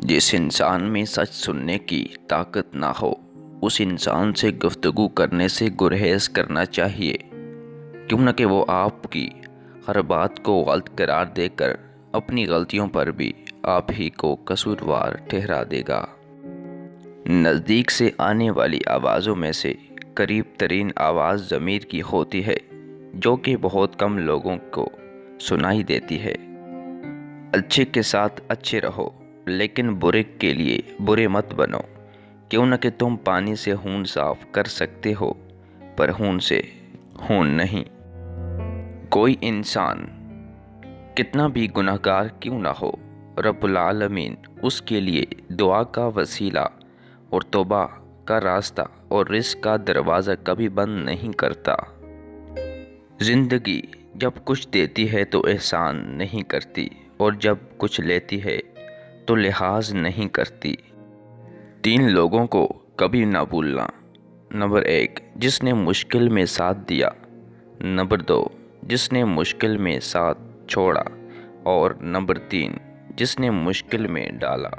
जिस इंसान में सच सुनने की ताकत ना हो उस इंसान से गुफ्तगू करने से गुरेज करना चाहिए, क्यों न कि वो आपकी हर बात को गलत करार देकर अपनी गलतियों पर भी आप ही को कसूरवार ठहरा देगा। नज़दीक से आने वाली आवाज़ों में से करीब तरीन आवाज़ ज़मीर की होती है, जो कि बहुत कम लोगों को सुनाई देती है। अच्छे के साथ अच्छे रहो, लेकिन बुरे के लिए बुरे मत बनो। क्यों न कि तुम पानी से खून साफ कर सकते हो, पर खून से खून नहीं। कोई इंसान कितना भी गुनहगार क्यों ना हो, रब्बुल आलमीन उसके लिए दुआ का वसीला और तौबा का रास्ता और रिज़्क़ का दरवाज़ा कभी बंद नहीं करता। ज़िंदगी जब कुछ देती है तो एहसान नहीं करती, और जब कुछ लेती है तो लिहाज नहीं करती। 3 लोगों को कभी ना भूलना। नंबर 1, जिसने मुश्किल में साथ दिया। नंबर 2, जिसने मुश्किल में साथ छोड़ा। और नंबर 3, जिसने मुश्किल में डाला।